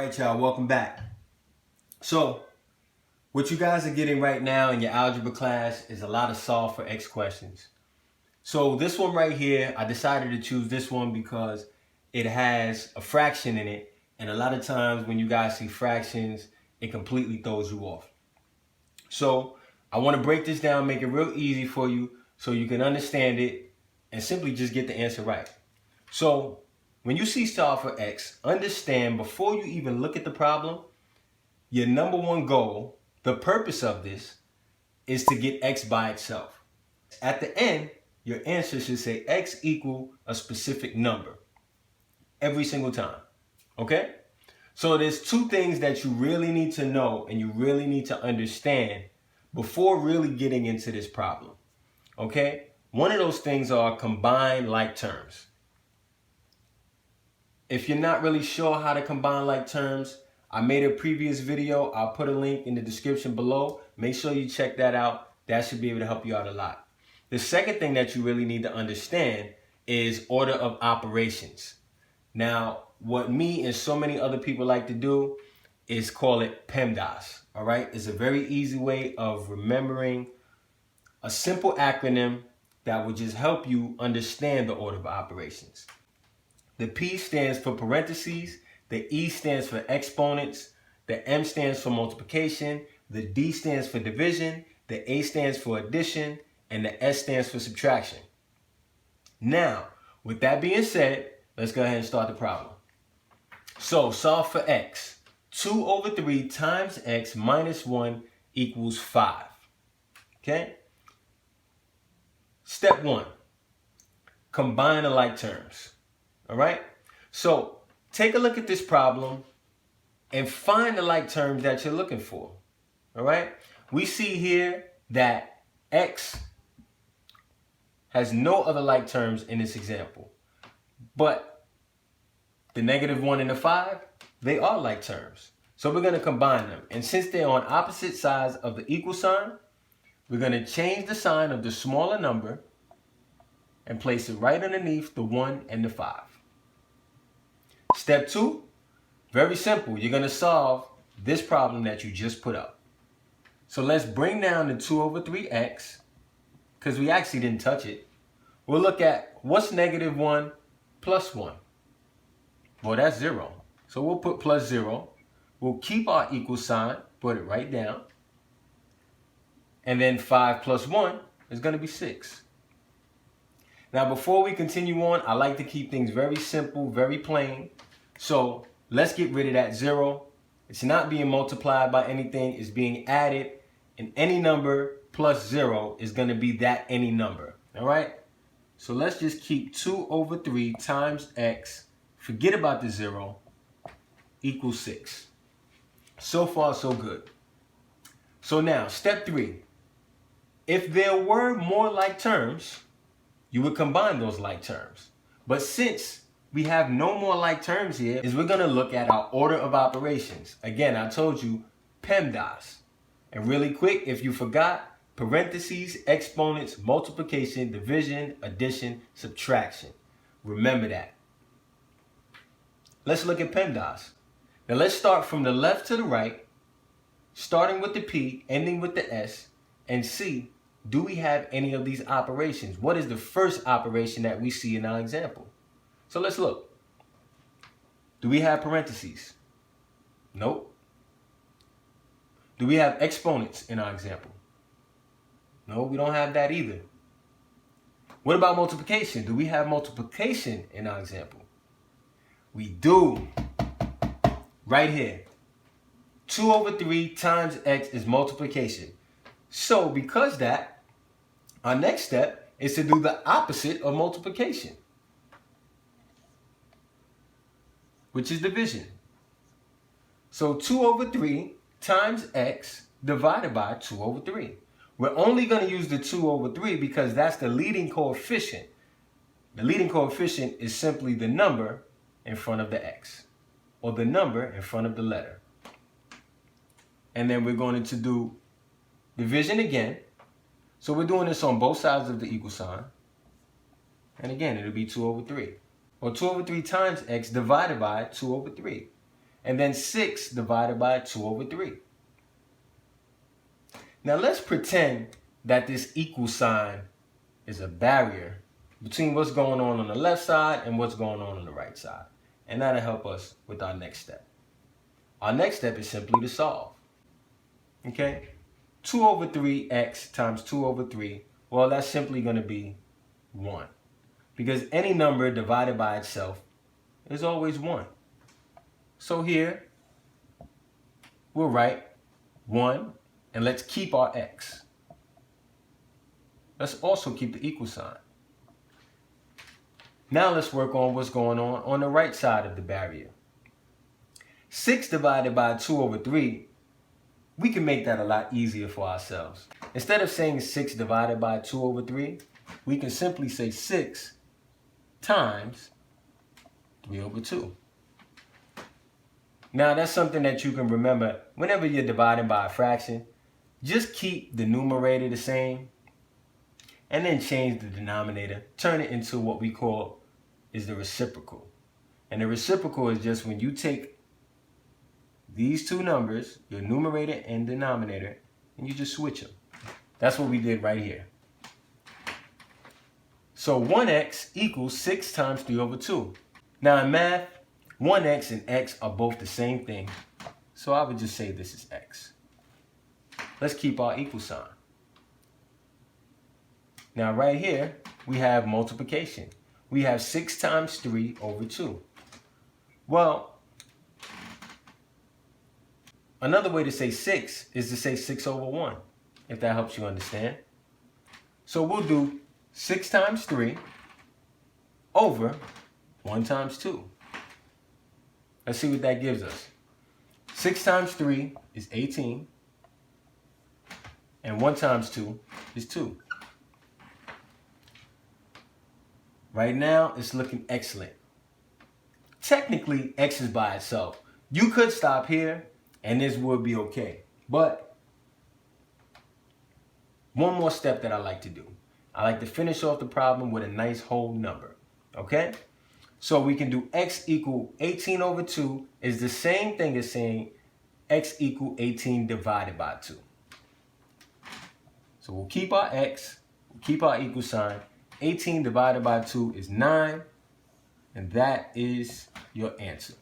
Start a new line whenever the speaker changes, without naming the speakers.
Alright y'all, welcome back. So, what you guys are getting right now in your algebra class is a lot of solve for X questions. So this one right here, I decided to choose this one because it has a fraction in it, and a lot of times when you guys see fractions, it completely throws you off. So I want to break this down, make it real easy for you so you can understand it and simply just get the answer right. So when you see solve for X, understand before you even look at the problem, your number one goal, the purpose of this, is to get X by itself. At the end, your answer should say X equal a specific number every single time, okay? So there's two things that you really need to know and you really need to understand before really getting into this problem, okay? One of those things are combine like terms. If you're not really sure how to combine like terms, I made a previous video. I'll put a link in the description below. Make sure you check that out. That should be able to help you out a lot. The second thing that you really need to understand is order of operations. Now, what me and so many other people like to do is call it PEMDAS, all right? It's a very easy way of remembering a simple acronym that will just help you understand the order of operations. The P stands for parentheses, the E stands for exponents, the M stands for multiplication, the D stands for division, the A stands for addition, and the S stands for subtraction. Now, with that being said, let's go ahead and start the problem. So, solve for X. 2 over 3 times X minus 1 equals 5. Okay? Step 1. Combine the like terms. All right? So, take a look at this problem and find the like terms that you're looking for. All right? We see here that X has no other like terms in this example. But the -1 and the 5, they are like terms. So we're going to combine them. And since they're on opposite sides of the equal sign, we're going to change the sign of the smaller number and place it right underneath the 1 and the 5. Step 2, very simple. You're going to solve this problem that you just put up. So let's bring down the 2 over 3x, because we actually didn't touch it. We'll look at what's -1 plus 1. Well, that's 0. So we'll put plus 0. We'll keep our equal sign, put it right down. And then 5 plus 1 is going to be 6. Now, before we continue on, I like to keep things very simple, very plain. So let's get rid of that 0. It's not being multiplied by anything. It's being added. And any number plus 0 is going to be that any number. All right? So let's just keep 2 over 3 times x, forget about the 0, equals 6. So far, so good. So now, step 3. If there were more like terms, you would combine those like terms. But since we have no more like terms here, we're going to look at our order of operations. Again, I told you, PEMDAS. And really quick, if you forgot, parentheses, exponents, multiplication, division, addition, subtraction. Remember that. Let's look at PEMDAS. Now let's start from the left to the right, starting with the P, ending with the S, and see, do we have any of these operations? What is the first operation that we see in our example? So let's look. Do we have parentheses? Nope. Do we have exponents in our example? No, we don't have that either. What about multiplication? Do we have multiplication in our example? We do. Right here. 2 over 3 times x is multiplication. So because that, our next step is to do the opposite of multiplication, which is division. So 2 over 3 times x divided by 2 over 3. We're only going to use the 2 over 3 because that's the leading coefficient. The leading coefficient is simply the number in front of the x, or the number in front of the letter. And then we're going to do division again. So we're doing this on both sides of the equal sign. And again, it'll be 2 over 3. Or 2 over 3 times x divided by 2 over 3. and then 6 divided by 2 over 3. Now let's pretend that this equal sign is a barrier between what's going on the left side and what's going on the right side. And that'll help us with our next step. Our next step is simply to solve. Okay? 2 over 3x times 2 over 3, well, that's simply going to be 1. Because any number divided by itself is always 1. So here, we'll write 1, and let's keep our x. Let's also keep the equal sign. Now let's work on what's going on the right side of the barrier. 6 divided by 2 over 3, we can make that a lot easier for ourselves. Instead of saying 6 divided by 2 over 3, we can simply say 6 times 3 over 2. Now that's something that you can remember whenever you're dividing by a fraction. Just keep the numerator the same and then change the denominator. Turn it into what we call is the reciprocal. And the reciprocal is just when you take these two numbers, your numerator and denominator, and you just switch them. That's what we did right here. So 1x equals 6 times 3 over 2. Now in math, 1x and x are both the same thing. So I would just say this is x. Let's keep our equal sign. Now right here, we have multiplication. We have 6 times 3 over 2. Well, another way to say 6 is to say 6 over 1, if that helps you understand. So we'll do 6 times 3 over 1 times 2. Let's see what that gives us. 6 times 3 is 18, and 1 times 2 is 2. Right now, it's looking excellent. Technically, x is by itself. You could stop here, and this would be okay. But one more step that I like to do. I like to finish off the problem with a nice whole number. Okay? So we can do x equal 18 over 2 is the same thing as saying x equal 18 divided by 2. So we'll keep our x, we'll keep our equal sign. 18 divided by 2 is 9, and that is your answer.